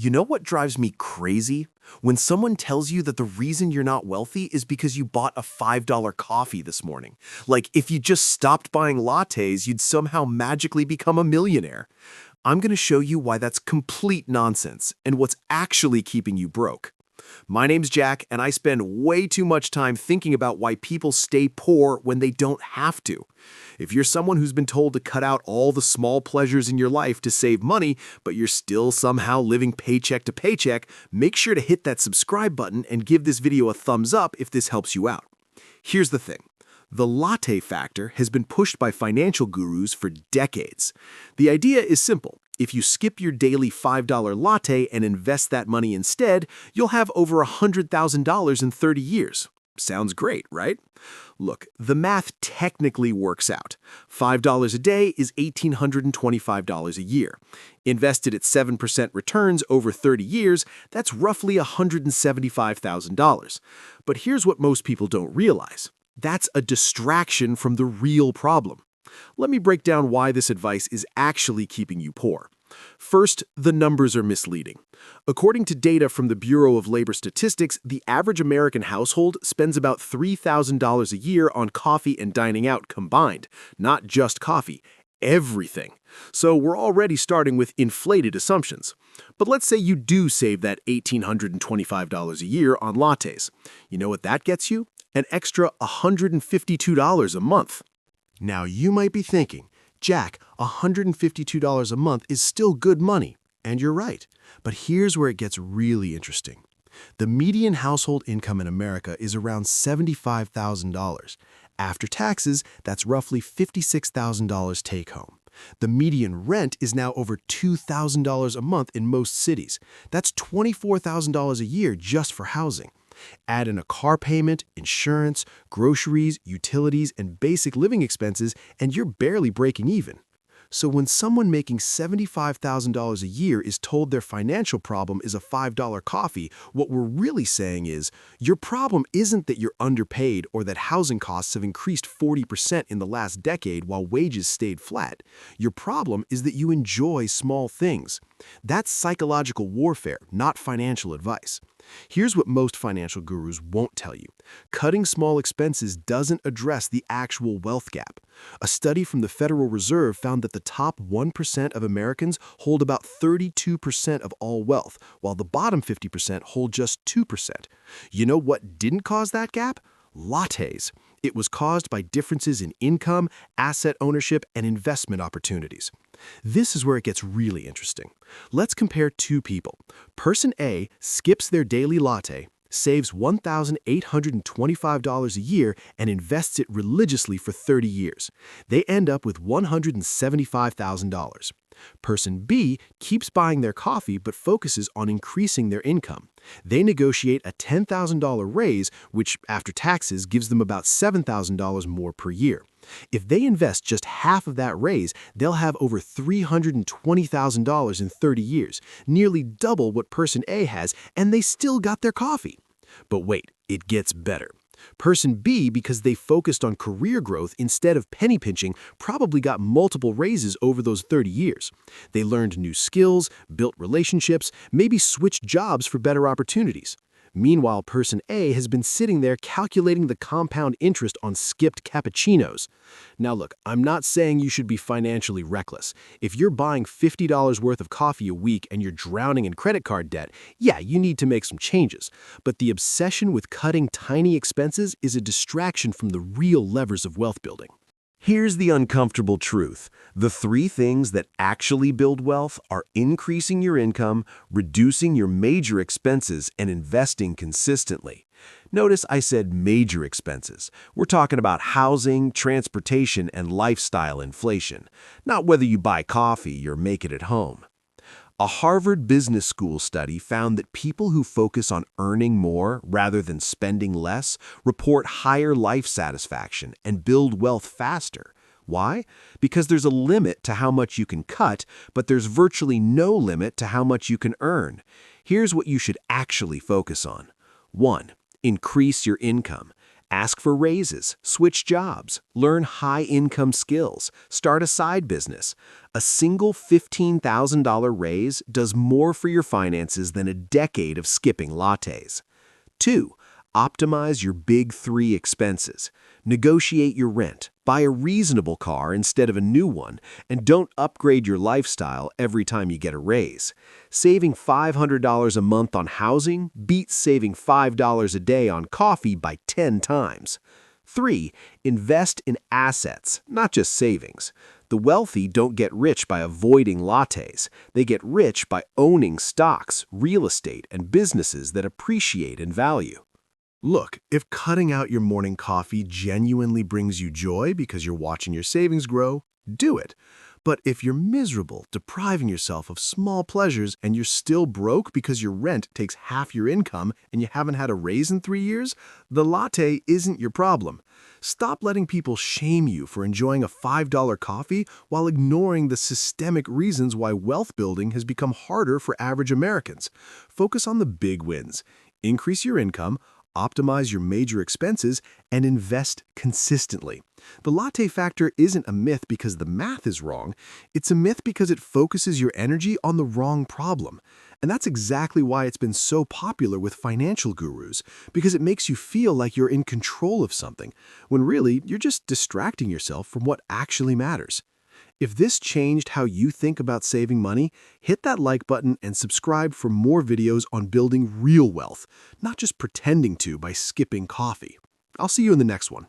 You know what drives me crazy? When someone tells you that the reason you're not wealthy is because you bought a $5 coffee this morning. Like, if you just stopped buying lattes, you'd somehow magically become a millionaire. I'm going to show you why that's complete nonsense and what's actually keeping you broke. My name's Jack, and I spend way too much time thinking about why people stay poor when they don't have to. If you're someone who's been told to cut out all the small pleasures in your life to save money, but you're still somehow living paycheck to paycheck, make sure to hit that subscribe button and give this video a thumbs up if this helps you out. Here's the thing. The latte factor has been pushed by financial gurus for decades. The idea is simple. If you skip your daily $5 latte and invest that money instead, you'll have over $100,000 in 30 years. Sounds great, right? Look, the math technically works out. $5 a day is $1,825 a year. Invested at 7% returns over 30 years, that's roughly $175,000. But here's what most people don't realize. That's a distraction from the real problem. Let me break down why this advice is actually keeping you poor. First, the numbers are misleading. According to data from the Bureau of Labor Statistics, the average American household spends about $3,000 a year on coffee and dining out combined, not just coffee, everything. So we're already starting with inflated assumptions. But let's say you do save that $1,825 a year on lattes. You know what that gets you? An extra $152 a month. Now you might be thinking, Jack, $152 a month is still good money. And you're right. But here's where it gets really interesting. The median household income in America is around $75,000. After taxes, that's roughly $56,000 take home. The median rent is now over $2,000 a month in most cities. That's $24,000 a year just for housing. Add in a car payment, insurance, groceries, utilities, and basic living expenses, and you're barely breaking even. So when someone making $75,000 a year is told their financial problem is a $5 coffee, what we're really saying is, your problem isn't that you're underpaid or that housing costs have increased 40% in the last decade while wages stayed flat. Your problem is that you enjoy small things. That's psychological warfare, not financial advice. Here's what most financial gurus won't tell you. Cutting small expenses doesn't address the actual wealth gap. A study from the Federal Reserve found that the top 1% of Americans hold about 32% of all wealth, while the bottom 50% hold just 2%. You know what didn't cause that gap? Lattes. It was caused by differences in income, asset ownership, and investment opportunities. This is where it gets really interesting. Let's compare two people. Person A skips their daily latte, saves $1,825 a year, and invests it religiously for 30 years. They end up with $175,000. Person B keeps buying their coffee but focuses on increasing their income. They negotiate a $10,000 raise, which after taxes gives them about $7,000 more per year. If they invest just half of that raise, they'll have over $320,000 in 30 years, nearly double what person A has, and they still got their coffee. But wait, it gets better. Person B, because they focused on career growth instead of penny pinching, probably got multiple raises over those 30 years. They learned new skills, built relationships, maybe switched jobs for better opportunities. Meanwhile, person A has been sitting there calculating the compound interest on skipped cappuccinos. Now look, I'm not saying you should be financially reckless. If you're buying $50 worth of coffee a week and you're drowning in credit card debt, yeah, you need to make some changes. But the obsession with cutting tiny expenses is a distraction from the real levers of wealth building. Here's the uncomfortable truth. The three things that actually build wealth are increasing your income, reducing your major expenses, and investing consistently. Notice I said major expenses. We're talking about housing, transportation, and lifestyle inflation, not whether you buy coffee or make it at home. A Harvard Business School study found that people who focus on earning more rather than spending less report higher life satisfaction and build wealth faster. Why? Because there's a limit to how much you can cut, but there's virtually no limit to how much you can earn. Here's what you should actually focus on. 1. Increase your income. Ask for raises, switch jobs, learn high-income skills, start a side business. A single $15,000 raise does more for your finances than a decade of skipping lattes. 2. Optimize your big three expenses. Negotiate your rent, buy a reasonable car instead of a new one, and don't upgrade your lifestyle every time you get a raise. Saving $500 a month on housing beats saving $5 a day on coffee by 10 times. 3. Invest in assets, not just savings. The wealthy don't get rich by avoiding lattes. They get rich by owning stocks, real estate, and businesses that appreciate in value. Look, if cutting out your morning coffee genuinely brings you joy because you're watching your savings grow, do it. But if you're miserable, depriving yourself of small pleasures, and you're still broke because your rent takes half your income and you haven't had a raise in 3 years, the latte isn't your problem. Stop letting people shame you for enjoying a $5 coffee while ignoring the systemic reasons why wealth building has become harder for average Americans. Focus on the big wins. Increase your income, optimize your major expenses, and invest consistently. The latte factor isn't a myth because the math is wrong. It's a myth because it focuses your energy on the wrong problem. And that's exactly why it's been so popular with financial gurus, because it makes you feel like you're in control of something, when really you're just distracting yourself from what actually matters. If this changed how you think about saving money, hit that like button and subscribe for more videos on building real wealth, not just pretending to by skipping coffee. I'll see you in the next one.